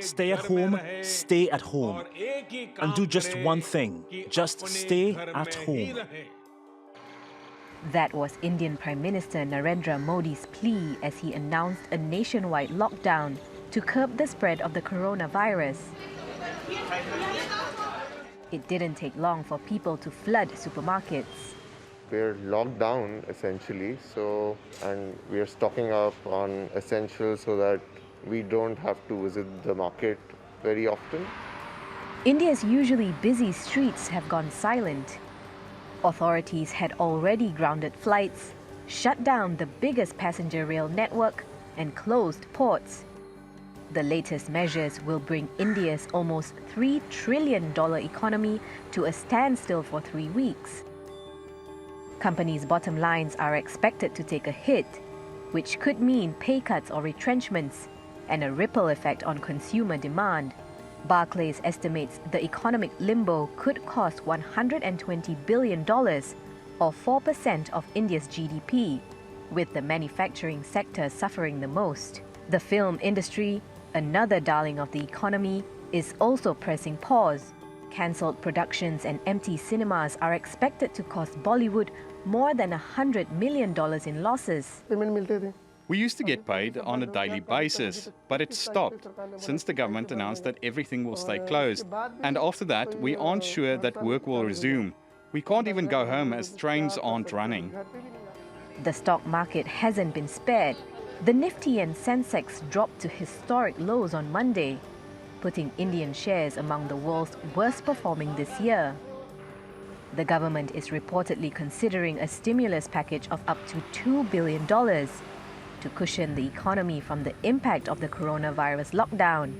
Stay at home, stay at home. And do just one thing, just stay at home. That was Indian Prime Minister Narendra Modi's plea as he announced a nationwide lockdown to curb the spread of the coronavirus. It didn't take long for people to flood supermarkets. We're locked down essentially, and we are stocking up on essentials so that we don't have to visit the market very often. India's usually busy streets have gone silent. Authorities had already grounded flights, shut down the biggest passenger rail network, and closed ports. The latest measures will bring India's almost $3 trillion economy to a standstill for 3 weeks. Companies' bottom lines are expected to take a hit, which could mean pay cuts or retrenchments, and a ripple effect on consumer demand. Barclays estimates the economic limbo could cost $120 billion, or 4% of India's GDP, with the manufacturing sector suffering the most. The film industry, another darling of the economy, is also pressing pause. Cancelled productions and empty cinemas are expected to cost Bollywood more than $100 million in losses. We used to get paid on a daily basis, but it stopped since the government announced that everything will stay closed. And after that, we aren't sure that work will resume. We can't even go home as trains aren't running. The stock market hasn't been spared. The Nifty and Sensex dropped to historic lows on Monday, putting Indian shares among the world's worst performing this year. The government is reportedly considering a stimulus package of up to $2 billion to cushion the economy from the impact of the coronavirus lockdown.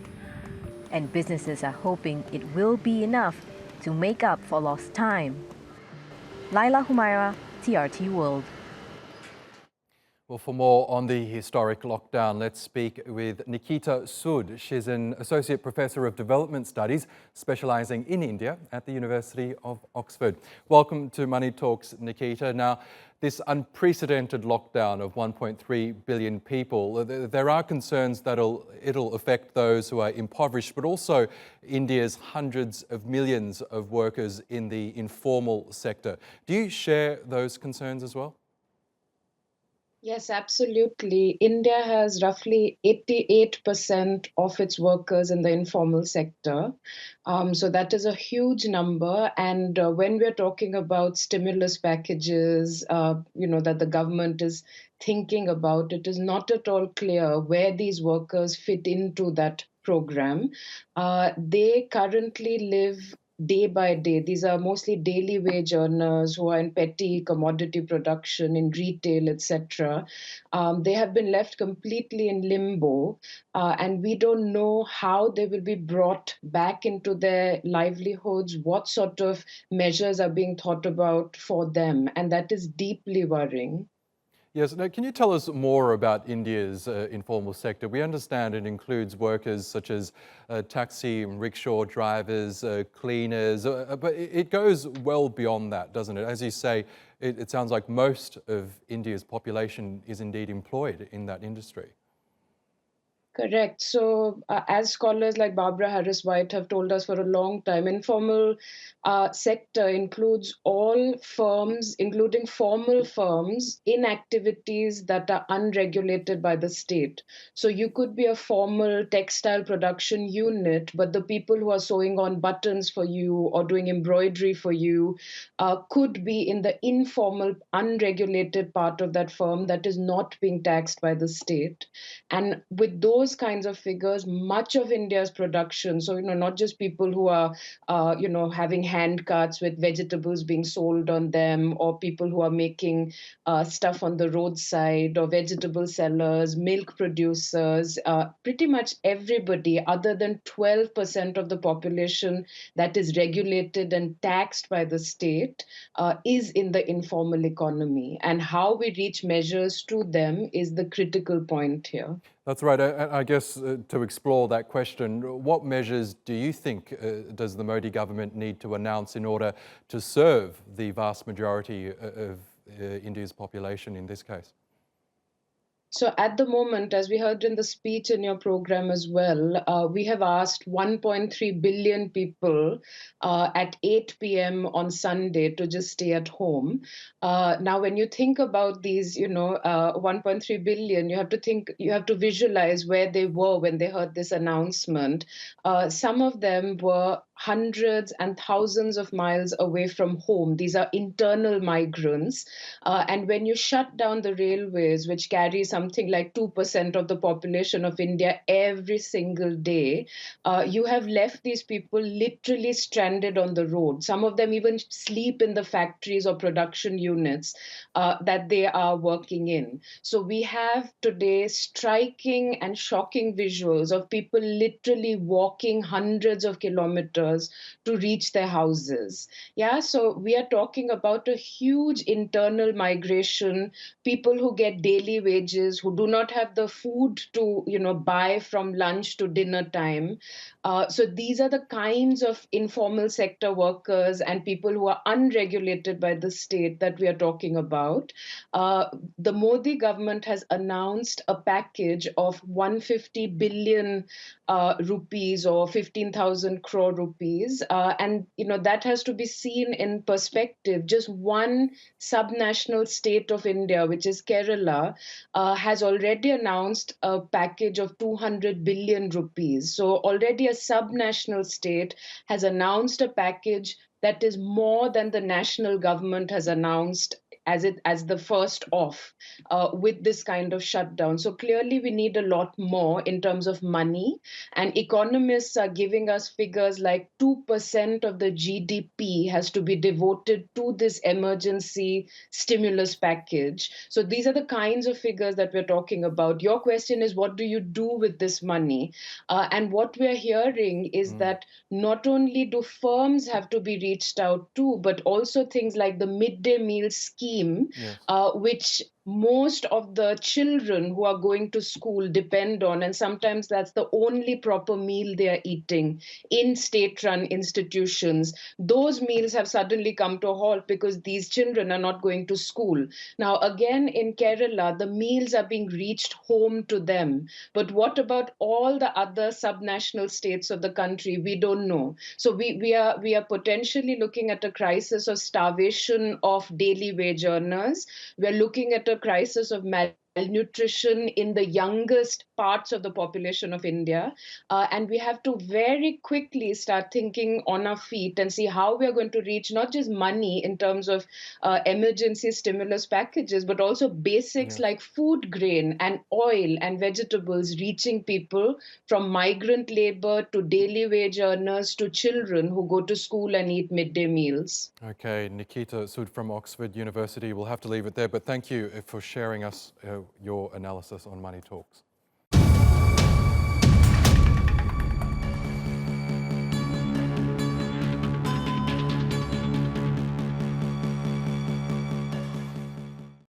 And businesses are hoping it will be enough to make up for lost time. Laila Humaira, TRT World. Well, for more on the historic lockdown, let's speak with Nikita Sud. She's an Associate Professor of Development Studies, specialising in India at the University of Oxford. Welcome to Money Talks, Nikita. Now, this unprecedented lockdown of 1.3 billion people, there are concerns that it'll affect those who are impoverished, but also India's hundreds of millions of workers in the informal sector. Do you share those concerns as well? Yes, absolutely. India has roughly 88% of its workers in the informal sector. So that is a huge number. And when we're talking about stimulus packages, that the government is thinking about, it is not at all clear where these workers fit into that program. They currently live day by day. These are mostly daily wage earners who are in petty commodity production, in retail, etc. They have been left completely in limbo, and we don't know how they will be brought back into their livelihoods, what sort of measures are being thought about for them, and that is deeply worrying. Yes. Now, can you tell us more about India's informal sector? We understand it includes workers such as taxi and rickshaw drivers, cleaners, but it goes well beyond that, doesn't it? As you say, it sounds like most of India's population is indeed employed in that industry. Correct. So as scholars like Barbara Harris-White have told us for a long time, informal sector includes all firms, including formal firms, in activities that are unregulated by the state. So you could be a formal textile production unit, but the people who are sewing on buttons for you or doing embroidery for you could be in the informal, unregulated part of that firm that is not being taxed by the state. And with those kinds of figures, much of India's production, so not just people who are having hand carts with vegetables being sold on them, or people who are making stuff on the roadside, or vegetable sellers, milk producers, pretty much everybody other than 12% of the population that is regulated and taxed by the state is in the informal economy. And how we reach measures to them is the critical point here. That's right. I guess to explore that question, what measures do you think does the Modi government need to announce in order to serve the vast majority of India's population in this case? So at the moment, as we heard in the speech in your program as well, we have asked 1.3 billion people at 8 p.m. on Sunday to just stay at home. Now, when you think about these, 1.3 billion, you have to visualize where they were when they heard this announcement. Some of them were hundreds and thousands of miles away from home. These are internal migrants. And when you shut down the railways, which carry something like 2% of the population of India every single day, you have left these people literally stranded on the road. Some of them even sleep in the factories or production units that they are working in. So we have today striking and shocking visuals of people literally walking hundreds of kilometers to reach their houses. Yeah, so we are talking about a huge internal migration, people who get daily wages, who do not have the food to, buy from lunch to dinner time. So these are the kinds of informal sector workers and people who are unregulated by the state that we are talking about. The Modi government has announced a package of 150 billion rupees or 15,000 crore rupees. And, that has to be seen in perspective. Just one subnational state of India, which is Kerala, has already announced a package of 200 billion rupees. So already a subnational state has announced a package that is more than the national government has announced as the first off with this kind of shutdown. So clearly we need a lot more in terms of money, and economists are giving us figures like 2% of the GDP has to be devoted to this emergency stimulus package. So these are the kinds of figures that we're talking about. Your question is, what do you do with this money? And what we're hearing is that not only do firms have to be reached out to, but also things like the midday meal scheme, Yes. which most of the children who are going to school depend on, and sometimes that's the only proper meal they are eating in state-run institutions. Those meals have suddenly come to a halt because these children are not going to school. Now, again, in Kerala, the meals are being reached home to them. But what about all the other subnational states of the country? We don't know. So we are potentially looking at a crisis of starvation of daily wage earners. We're looking at a crisis of malnutrition in the youngest parts of the population of India. And we have to very quickly start thinking on our feet and see how we are going to reach not just money in terms of emergency stimulus packages, but also basics like food grain and oil and vegetables reaching people from migrant labor to daily wage earners to children who go to school and eat midday meals. Okay, Nikita Sud from Oxford University. We'll have to leave it there, but thank you for sharing us your analysis on Money Talks.